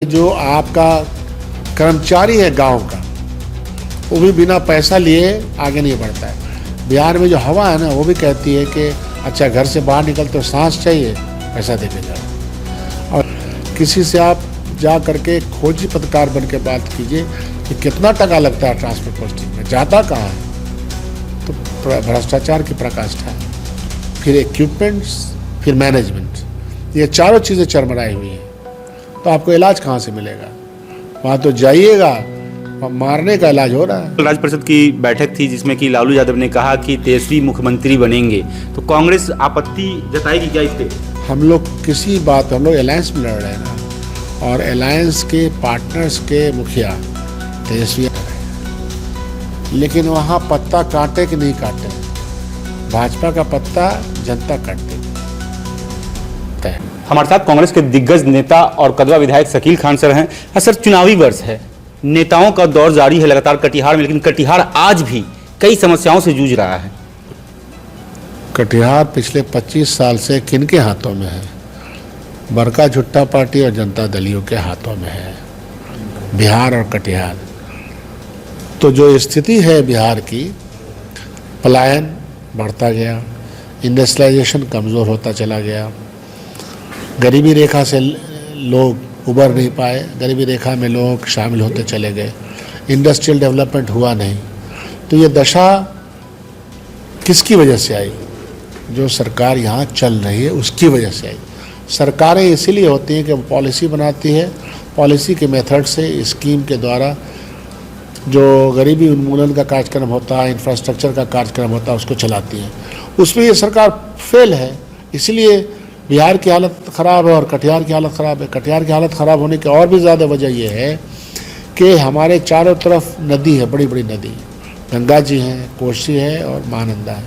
जो आपका कर्मचारी है गांव का, वो भी बिना पैसा लिए आगे नहीं बढ़ता है। बिहार में जो हवा है ना, वो भी कहती है कि अच्छा घर से बाहर निकल तो सांस चाहिए, पैसा दे के जाओ। और किसी से आप जा करके खोजी पत्रकार बन के बात कीजिए कि कितना टका लगता है ट्रांसपोर्ट पोस्टिंग में, जाता कहाँ है, तो भ्रष्टाचार की प्रकाष्ठा है। फिर इक्विपमेंट्स, फिर मैनेजमेंट, ये चारों चीज़ें चरमराई हुई हैं। तो आपको इलाज कहाँ से मिलेगा? वहाँ तो जाइएगा, मारने का इलाज हो रहा है। राज्य परिषद की बैठक थी जिसमें कि लालू यादव ने कहा कि तेजस्वी मुख्यमंत्री बनेंगे, तो कांग्रेस आपत्ति जताएगी क्या इस पे? हम लोग हम लोग अलायंस में लड़ रहे हैं ना, और अलायंस के पार्टनर्स के मुखिया तेजस्वी है, लेकिन वहाँ पत्ता काटे कि नहीं काटे, भाजपा का पत्ता जनता काटती है। हमारे साथ कांग्रेस के दिग्गज नेता और कदवा विधायक शकील खान सर हैं। सर, चुनावी वर्ष है, नेताओं का दौर जारी है लगातार कटिहार में, लेकिन कटिहार आज भी कई समस्याओं से जूझ रहा है। कटिहार पिछले 25 साल से किनके हाथों में है? बड़का झुट्टा पार्टी और जनता दलियों के हाथों में है बिहार और कटिहार। तो जो स्थिति है बिहार की, पलायन बढ़ता गया, इंडस्ट्रियलाइजेशन कमज़ोर होता चला गया, गरीबी रेखा से लोग उबर नहीं पाए, गरीबी रेखा में लोग शामिल होते चले गए, इंडस्ट्रियल डेवलपमेंट हुआ नहीं। तो ये दशा किसकी वजह से आई? जो सरकार यहाँ चल रही है उसकी वजह से आई। सरकारें इसीलिए होती हैं कि वो पॉलिसी बनाती है, पॉलिसी के मेथड से, स्कीम के द्वारा जो गरीबी उन्मूलन का कार्यक्रम होता है, इंफ्रास्ट्रक्चर का कार्यक्रम होता है, उसको चलाती है। उसमें ये सरकार फेल है, इसलिए बिहार की हालत ख़राब है और कटिहार की हालत ख़राब है। कटिहार की हालत ख़राब होने की और भी ज़्यादा वजह यह है कि हमारे चारों तरफ नदी है, बड़ी बड़ी नदी, गंगा जी हैं, कोसी है और महानंदा है,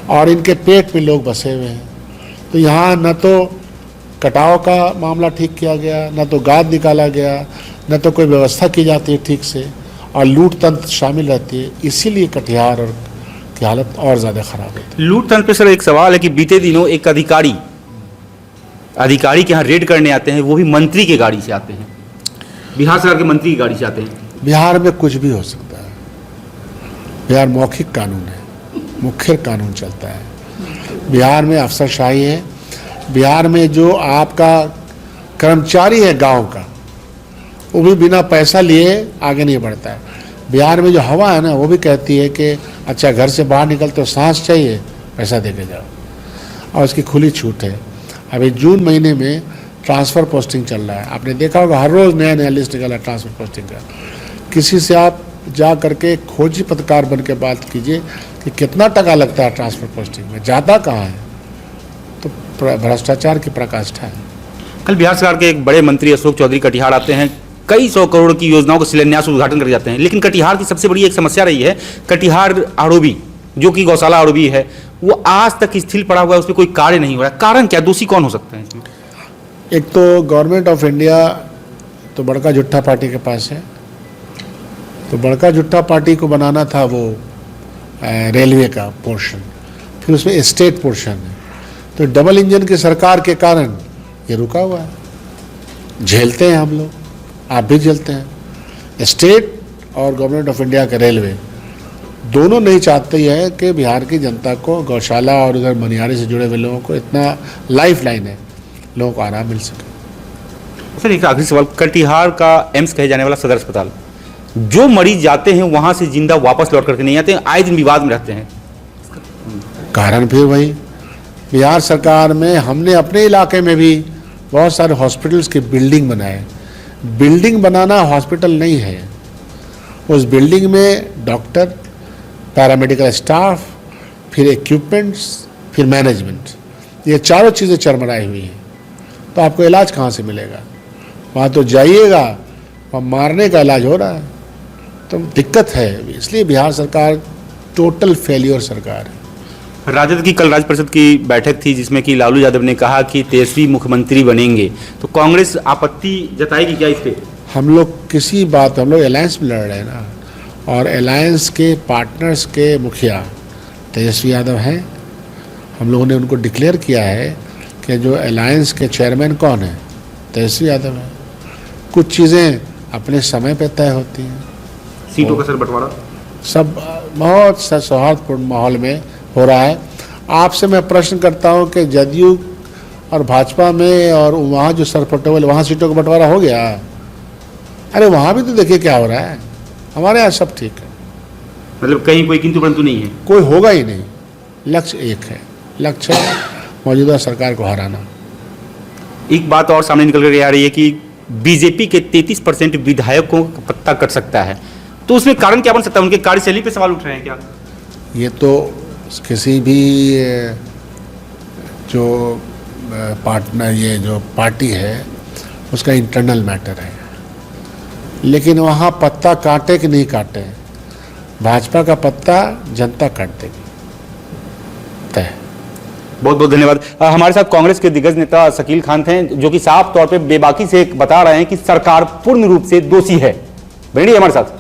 और इनके पेट में लोग बसे हुए हैं। तो यहाँ न तो कटाव का मामला ठीक किया गया, न तो गाद निकाला गया, न तो कोई व्यवस्था की जाती है ठीक से, और लूट तंत्र शामिल रहती है। इसीलिए कटिहार और की हालत और ज़्यादा ख़राब है। लूट तंत्र पे सर एक सवाल है कि बीते दिनों एक अधिकारी के यहाँ रेड करने आते हैं, वो भी मंत्री की गाड़ी से आते हैं, बिहार सरकार के मंत्री की गाड़ी से आते हैं। बिहार में कुछ भी हो सकता है। बिहार मौखिक कानून है, मुख्य कानून चलता है। बिहार में अफसरशाही है। बिहार में जो आपका कर्मचारी है गांव का, वो भी बिना पैसा लिए आगे नहीं बढ़ता है। बिहार में जो हवा है ना, वो भी कहती है कि अच्छा घर से बाहर निकल तो सांस चाहिए, पैसा दे के जाओ, और उसकी खुली छूट है। अभी जून महीने में ट्रांसफ़र पोस्टिंग चल रहा है, आपने देखा होगा, हर रोज़ नया नया लिस्ट निकला ट्रांसफ़र पोस्टिंग का। किसी से आप जा करके खोजी पत्रकार बन के बात कीजिए कि कितना टका लगता है ट्रांसफ़र पोस्टिंग में, जाता कहाँ है, तो भ्रष्टाचार की प्रकाष्ठा है। कल बिहार सरकार के एक बड़े मंत्री अशोक चौधरी कटिहार आते हैं, कई 100 करोड़ की योजनाओं का शिलान्यास उद्घाटन कर जाते हैं, लेकिन कटिहार की सबसे बड़ी एक समस्या रही है, कटिहार आरओबी जो कि गौशाला आरओबी है, वो आज तक स्थिर पड़ा हुआ है, उस पर कोई कार्य नहीं हो रहा है। कारण क्या, दोषी कौन हो सकते हैं इसमें? एक तो गवर्नमेंट ऑफ इंडिया तो बड़का झुट्टा पार्टी के पास है। तो बड़का झुट्टा पार्टी को बनाना था वो रेलवे का पोर्शन, फिर उसमें स्टेट पोर्शन है। तो डबल इंजन की सरकार के कारण ये रुका हुआ है। झेलते हैं हम लोग, आप भी झेलते हैं। स्टेट और गवर्नमेंट ऑफ इंडिया के रेलवे दोनों नहीं चाहते हैं कि बिहार की जनता को, गौशाला और उधर मनिहारी से जुड़े हुए लोगों को, इतना लाइफ लाइन है, लोगों को आराम मिल सके। सर, एक आखिरी सवाल, कटिहार का एम्स कहे जाने वाला सदर अस्पताल, जो मरीज जाते हैं वहां से जिंदा वापस लौट करके नहीं आते हैं, आए दिन विवाद में रहते हैं। कारण फिर वही, बिहार सरकार में हमने अपने इलाके में भी बहुत सारे हॉस्पिटल्स की बिल्डिंग बनाए। बिल्डिंग बनाना हॉस्पिटल नहीं है, उस बिल्डिंग में डॉक्टर, पैरामेडिकल स्टाफ, फिर इक्विपमेंट्स, फिर मैनेजमेंट, ये चारों चीज़ें चरमराई हुई हैं। तो आपको इलाज कहाँ से मिलेगा? वहाँ तो जाइएगा, वहाँ मारने का इलाज हो रहा है। तो दिक्कत है, इसलिए बिहार सरकार टोटल फेलियर सरकार है। राजद की कल राज्य परिषद की बैठक थी जिसमें कि लालू यादव ने कहा कि तेजस्वी मुख्यमंत्री बनेंगे, तो कांग्रेस आपत्ति जताएगी क्या इस पे? हम लोग अलायंस में लड़ रहे हैं ना, और अलायंस के पार्टनर्स के मुखिया तेजस्वी यादव हैं। हम लोगों ने उनको डिक्लेयर किया है कि जो अलायंस के चेयरमैन कौन है, तेजस्वी यादव है। कुछ चीज़ें अपने समय पे तय होती हैं। सीटों का सर बंटवारा सब बहुत सौहार्दपूर्ण माहौल में हो रहा है। आपसे मैं प्रश्न करता हूं कि जदयू और भाजपा में और वहाँ जो सरपटोल वहाँ सीटों का बंटवारा हो गया? अरे वहाँ भी तो देखिए क्या हो रहा है। हमारे यहाँ सब ठीक है, मतलब कहीं कोई किंतु परंतु नहीं है। कोई होगा ही नहीं। लक्ष्य एक है, लक्ष्य है मौजूदा सरकार को हराना। एक बात और सामने निकल कर आ रही है कि बीजेपी के 33% विधायकों का पत्ता कट सकता है, तो उसमें कारण क्या बन सकता है? उनके कार्यशैली पे सवाल उठ रहे हैं क्या? ये तो किसी भी जो पार्टनर, ये जो पार्टी है उसका इंटरनल मैटर है, लेकिन वहाँ पत्ता काटे कि नहीं काटे, भाजपा का पत्ता जनता काट देगी, तय। बहुत बहुत धन्यवाद। हमारे साथ कांग्रेस के दिग्गज नेता शकील खान थे, जो कि साफ तौर पे बेबाकी से बता रहे हैं कि सरकार पूर्ण रूप से दोषी है। बने हमारे साथ।